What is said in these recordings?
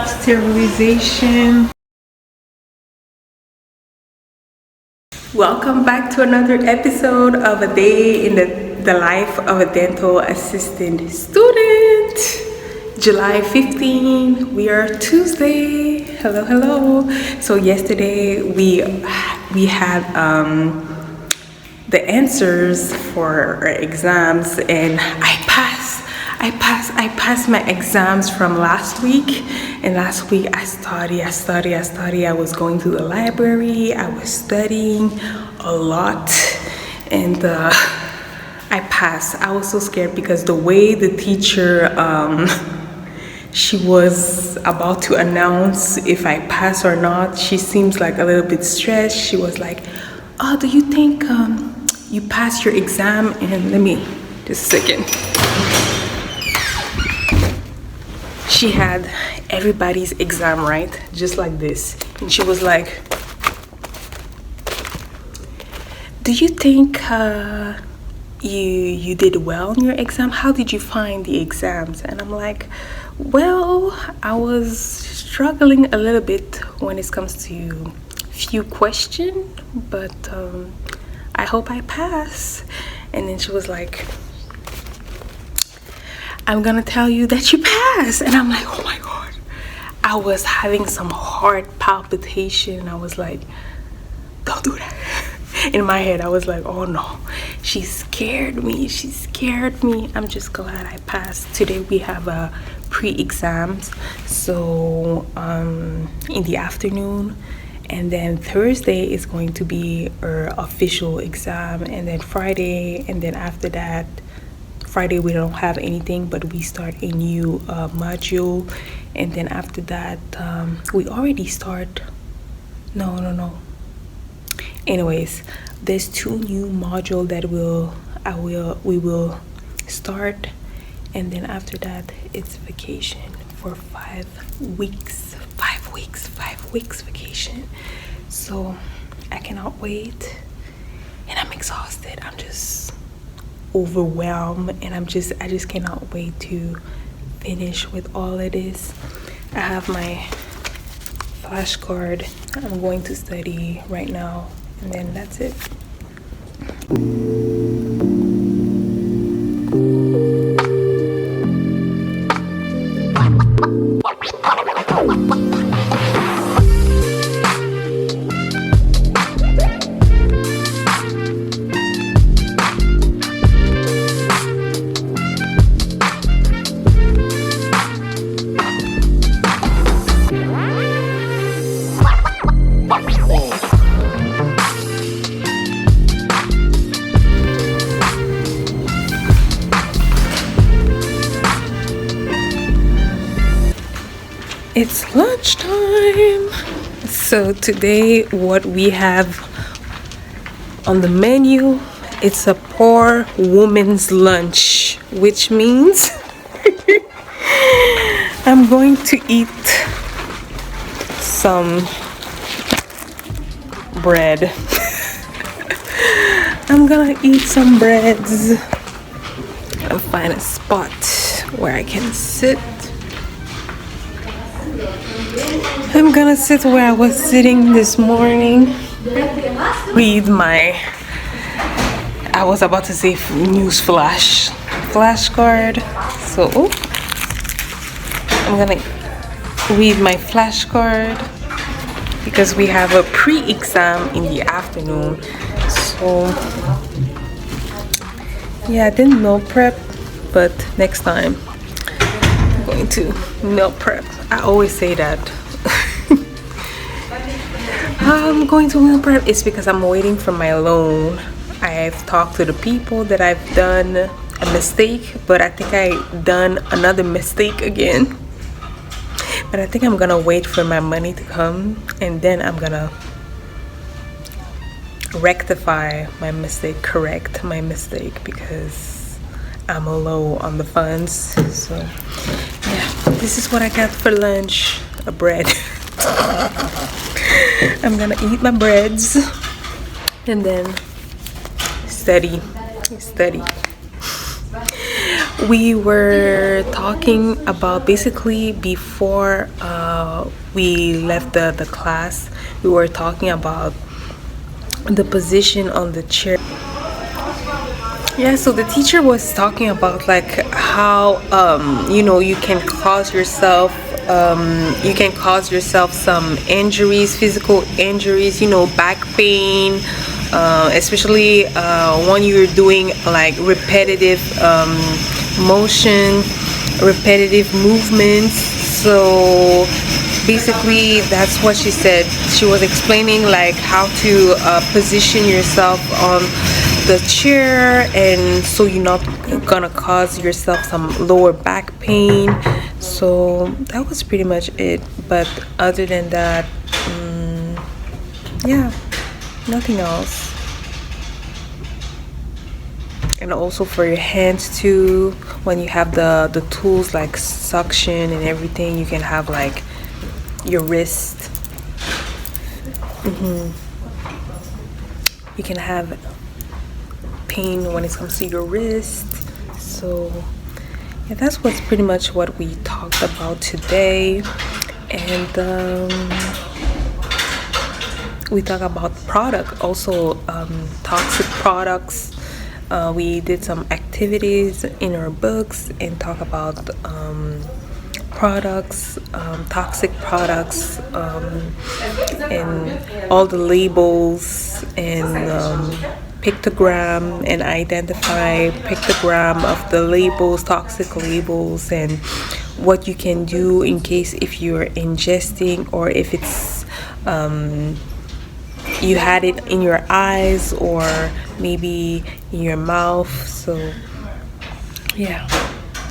Sterilization. Welcome back to another episode of A Day in the Life of a Dental Assistant Student. July 15, we are Tuesday. Hello. So yesterday we had the answers for our exams, and I passed my exams from last week. And last week I studied. I was going to the library. I was studying a lot, and I passed. I was so scared because the way the teacher she was about to announce if I pass or not, she seems like a little bit stressed. She was like, "Oh, do you think you passed your exam?" And let me just a second. She had everybody's exam, right? Just like this. And she was like, "Do you think you did well in your exam? How did you find the exams?" And I'm like, "Well, I was struggling a little bit when it comes to few questions, but I hope I pass." And then she was like, "I'm gonna tell you that you passed." And I'm like, oh my god, I was having some heart palpitation. I was like, don't do that. In my head I was like, oh no, she scared me. I'm just glad I passed. Today we have a pre-exams, so in the afternoon, and then Thursday is going to be our official exam, and then Friday, and then after that Friday we don't have anything, but we start a new module, and then after that we already start. No. Anyways, there's 2 new modules that we will start, and then after that it's vacation for 5 weeks. 5 weeks vacation. So I cannot wait, and I'm exhausted. I'm just overwhelmed, and I just cannot wait to finish with all of this. I have my flashcard. I'm going to study right now, and then that's it. It's lunchtime. So today what we have on the menu, it's a poor woman's lunch, which means I'm going to eat some bread. I'm gonna eat some breads and find a spot where I can sit. I'm gonna sit where I was sitting this morning, read my, I was about to say flashcard. So I'm gonna read my flashcard because we have a pre-exam in the afternoon. So yeah, I didn't meal prep, but next time I'm going to meal prep. I always say that. I'm going to meal prep. It's because I'm waiting for my loan. I've talked to the people that I've done a mistake, but I think I done another mistake again. But I think I'm gonna wait for my money to come, and then I'm gonna rectify my mistake, correct my mistake, because I'm low on the funds. So yeah, this is what I got for lunch, a bread. I'm gonna eat my breads and then study. We were talking about basically before we left the class, we were talking about the position on the chair. Yeah, so the teacher was talking about like how you can cause yourself some injuries, physical injuries, back pain, especially when you're doing like repetitive motion, repetitive movements. So basically that's what she said. She was explaining like how to position yourself on the chair, and so you're not gonna cause yourself some lower back pain. So that was pretty much it, but other than that, yeah, nothing else. And also for your hands too, when you have the tools like suction and everything, you can have like your wrist. You can have pain when it comes to your wrist. So yeah, that's what's pretty much what we talked about today. And we talk about product also, toxic products. We did some activities in our books and talk about products, toxic products, and all the labels, and pictogram, and identify pictogram of the labels, toxic labels, and what you can do in case if you're ingesting, or if it's you had it in your eyes or maybe in your mouth. So yeah,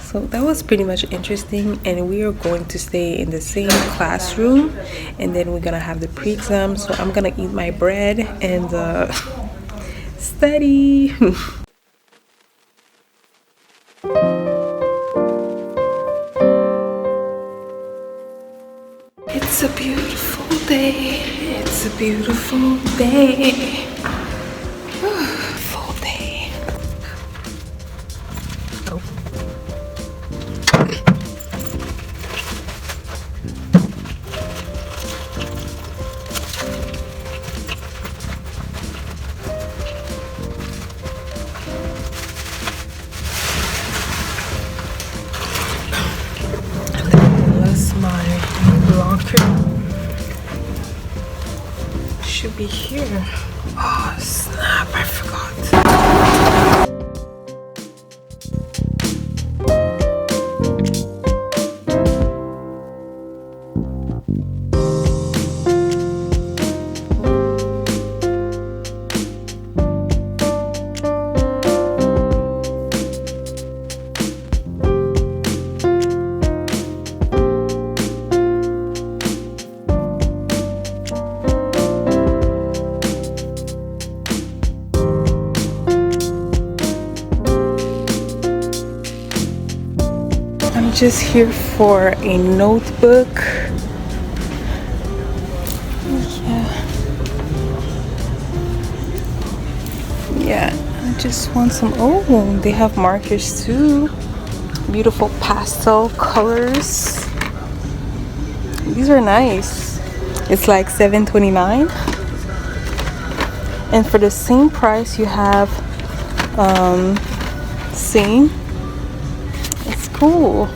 so that was pretty much interesting, and we are going to stay in the same classroom, and then we're gonna have the pre-exam. So I'm gonna eat my bread and study. It's a beautiful day. It's a beautiful day. Full day. Oh. And then unless my locker should be here. Oh snap, I forgot. I'm just here for a notebook. Yeah, I just want some. Oh, they have markers too. Beautiful pastel colors. These are nice. It's like $7.29, and for the same price you have same. It's cool.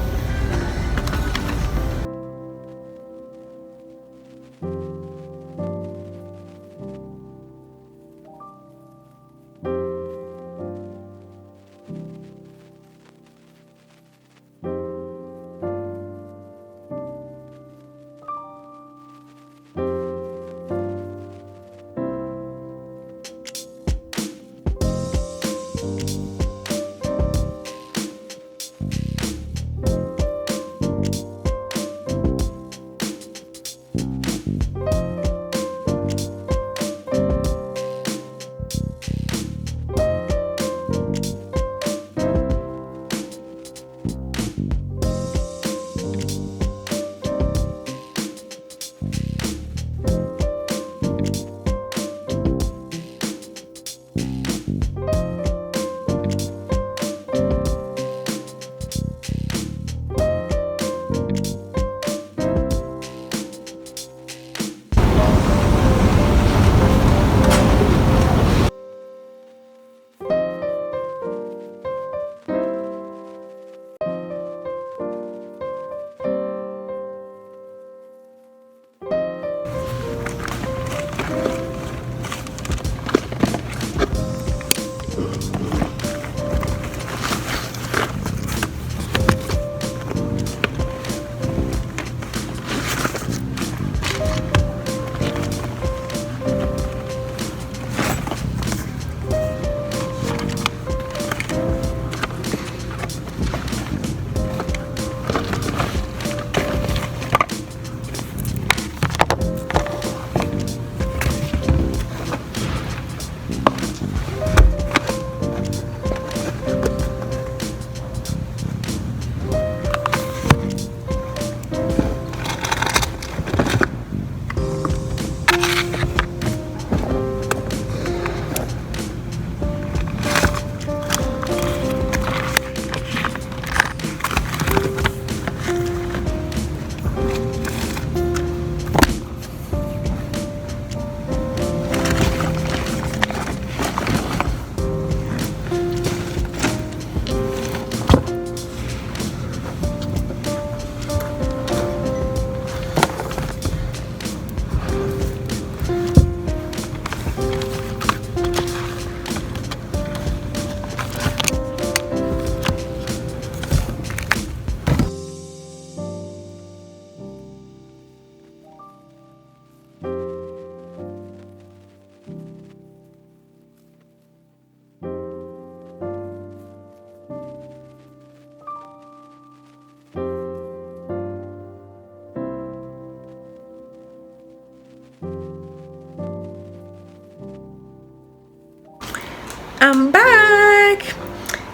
I'm back.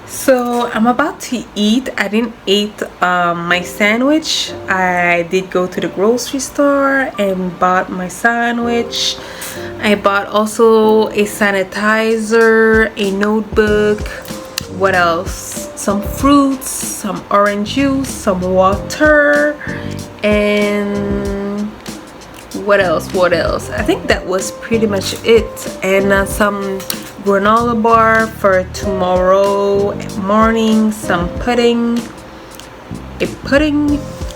So I'm about to eat. I didn't eat my sandwich. I did go to the grocery store and bought my sandwich. I bought also a sanitizer, a notebook. What else? Some fruits, some orange juice, some water, and what else? I think that was pretty much it. And some granola bar for tomorrow morning, some pudding,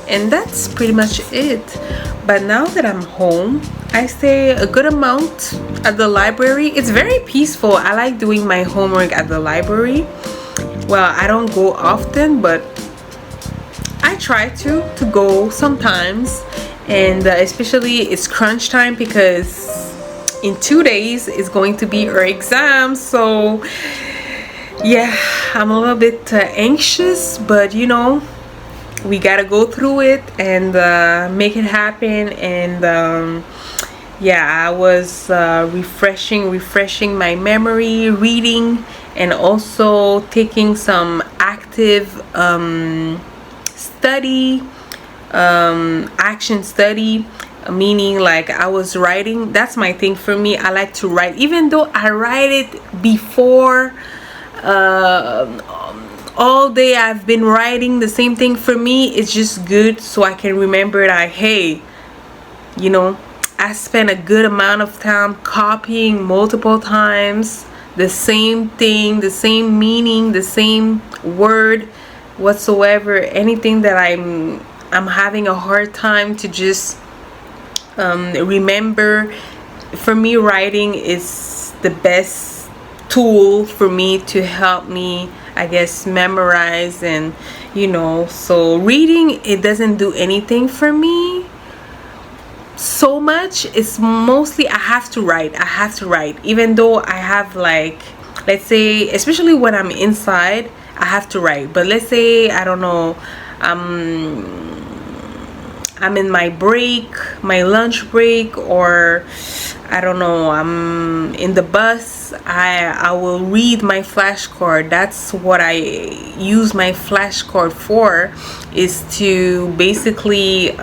and that's pretty much it. But now that I'm home, I stay a good amount at the library. It's very peaceful. I like doing my homework at the library. Well, I don't go often, but I try to go sometimes. And especially it's crunch time because in 2 days is going to be our exam. So yeah, I'm a little bit anxious, but you know, we gotta go through it and make it happen. And yeah, I was refreshing my memory, reading, and also taking some active study, action study, meaning like I was writing. That's my thing. For me, I like to write, even though I write it before. All day I've been writing the same thing. For me, it's just good so I can remember that, hey, you know, I spent a good amount of time copying multiple times the same thing, the same meaning, the same word whatsoever. Anything that I'm having a hard time to just remember. For me, writing is the best tool for me to help me, I guess, memorize. And you know, so reading, it doesn't do anything for me so much. It's mostly I have to write, even though I have, like, let's say, especially when I'm inside, I have to write. But let's say, I don't know, I'm in my break, my lunch break, or I don't know, I'm in the bus, I will read my flashcard. That's what I use my flashcard for, is to basically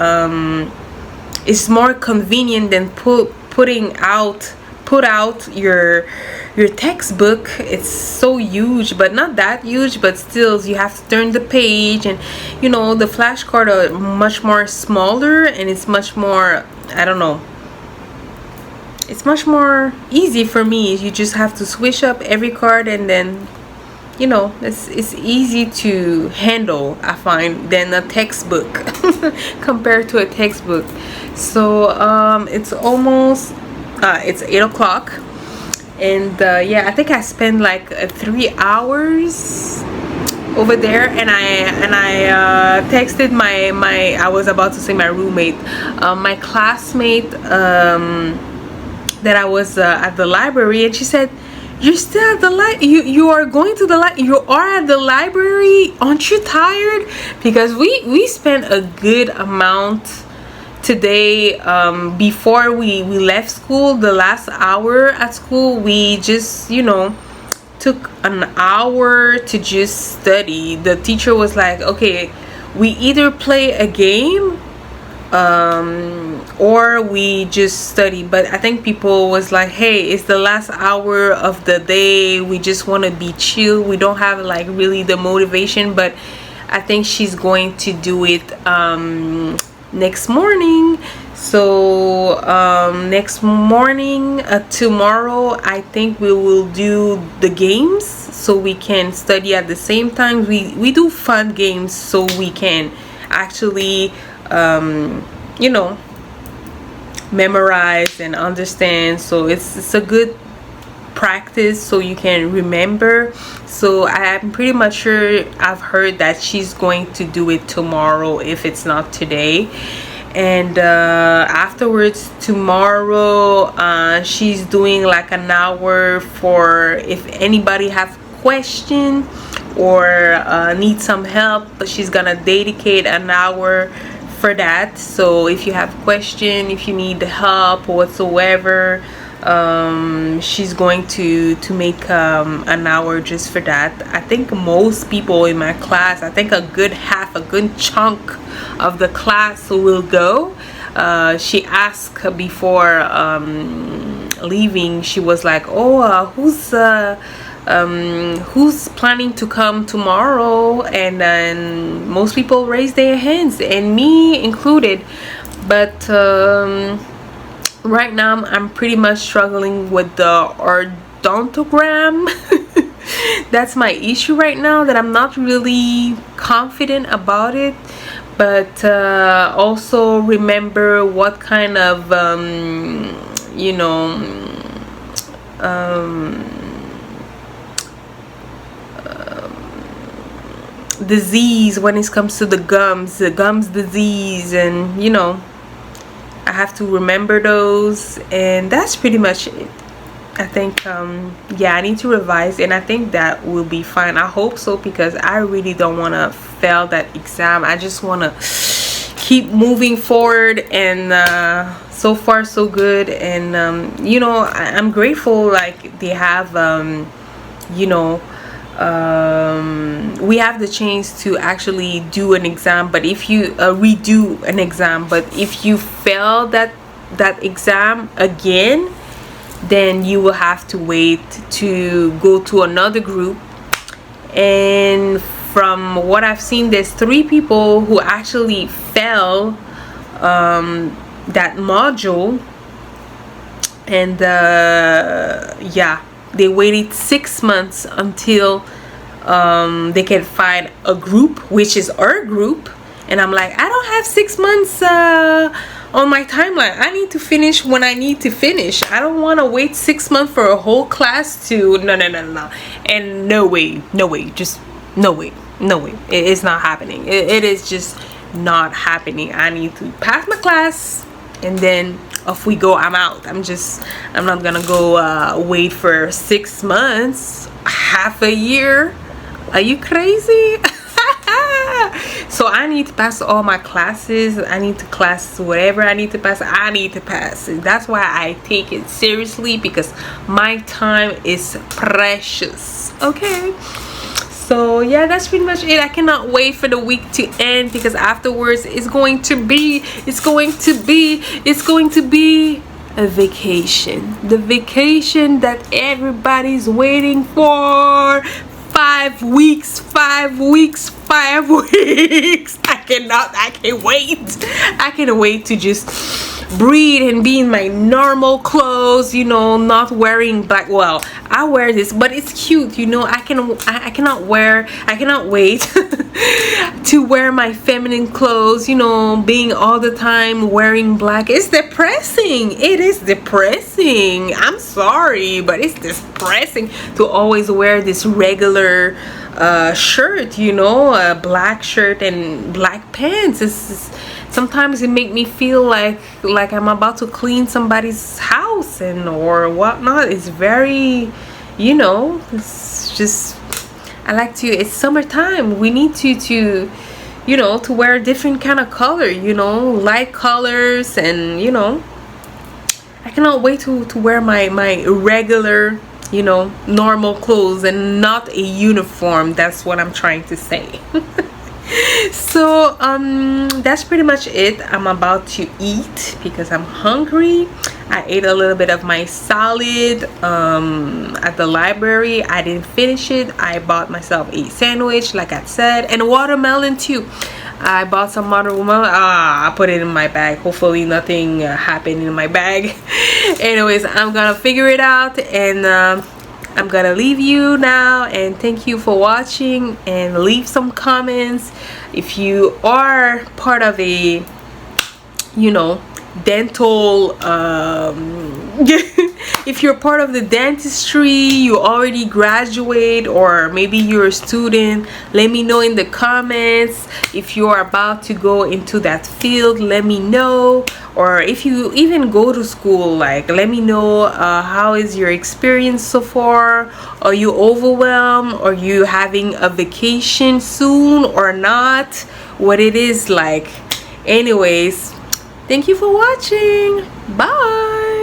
it's more convenient than put out your textbook. It's so huge, but not that huge, but still you have to turn the page. And you know, the flashcard are much more smaller, and it's much more, I don't know, it's much more easy for me. You just have to switch up every card, and then, you know, it's easy to handle, I find, than a textbook compared to a textbook. So it's almost it's 8 o'clock, and yeah, I think I spent like 3 hours over there. And I texted my I was about to say my roommate, my classmate, that I was at the library, and she said, "You're still at the you are going to the you are at the library, aren't you tired?" Because we spent a good amount today. Before we left school, the last hour at school, we just, you know, took an hour to just study. The teacher was like, okay, we either play a game or we just study. But I think people was like, hey, it's the last hour of the day, we just want to be chill, we don't have like really the motivation. But I think she's going to do it next morning. So next morning, tomorrow, I think we will do the games, so we can study at the same time. We do fun games so we can actually you know, memorize and understand. So it's a good practice so you can remember. So I'm pretty much sure, I've heard that she's going to do it tomorrow if it's not today. And afterwards, tomorrow, she's doing like an hour for if anybody have question or need some help. But she's gonna dedicate an hour for that. So if you have question, if you need help whatsoever, she's going to make an hour just for that. I think most people in my class, I think a good chunk of the class will go. She asked before leaving, she was like, oh, who's planning to come tomorrow? And then most people raised their hands, and me included. But right now I'm pretty much struggling with the odontogram. That's my issue right now, that I'm not really confident about it. But also remember what kind of disease when it comes to the gums disease, and I have to remember those, and that's pretty much it. I think yeah, I need to revise, and I think that will be fine. I hope so, because I really don't want to fail that exam. I just want to keep moving forward, and so far so good. And I'm grateful, like they have we have the chance to actually do an exam, but if you redo an exam, but if you fail that exam again, then you will have to wait to go to another group. And from what I've seen, there's 3 people who actually fail that module, and yeah, they waited 6 months until they can find a group, which is our group. And I'm like, I don't have 6 months on my timeline. I need to finish when I need to finish. I don't want to wait 6 months for a whole class to no. And no way, just no way. It's not happening. It is just not happening. I need to pass my class, and then off we go. I'm out. I'm not gonna go wait for 6 months, half a year. Are you crazy? So I need to pass all my classes. I need to class whatever I need to pass. I need to pass. That's why I take it seriously, because my time is precious. Okay. So yeah, that's pretty much it. I cannot wait for the week to end, because afterwards it's going to be a vacation. The vacation that everybody's waiting for. 5 weeks. I can't wait to just breathe and be in my normal clothes, not wearing black. Well, I wear this, but it's cute, I cannot wait to wear my feminine clothes, being all the time wearing black. It's depressing. It is depressing. I'm sorry, but it's depressing to always wear this regular shirt, a black shirt and black pants. Sometimes it make me feel like I'm about to clean somebody's house or whatnot. It's very, it's just, it's summertime. We need to wear a different kind of color, light colors, and I cannot wait to wear my regular, normal clothes and not a uniform. That's what I'm trying to say. So that's pretty much it. I'm about to eat because I'm hungry. I ate a little bit of my salad at the library. I didn't finish it. I bought myself a sandwich, like I said, and watermelon too. I bought some watermelon. I put it in my bag. Hopefully nothing happened in my bag. Anyways, I'm gonna figure it out, and I'm gonna leave you now, and thank you for watching, and leave some comments if you are part of a dental if you're part of the dentistry, you already graduate, or maybe you're a student. Let me know in the comments. If you are about to go into that field, let me know. Or if you even go to school, let me know how is your experience so far. Are you overwhelmed? Are you having a vacation soon or not? What it is like. Anyways, thank you for watching. Bye.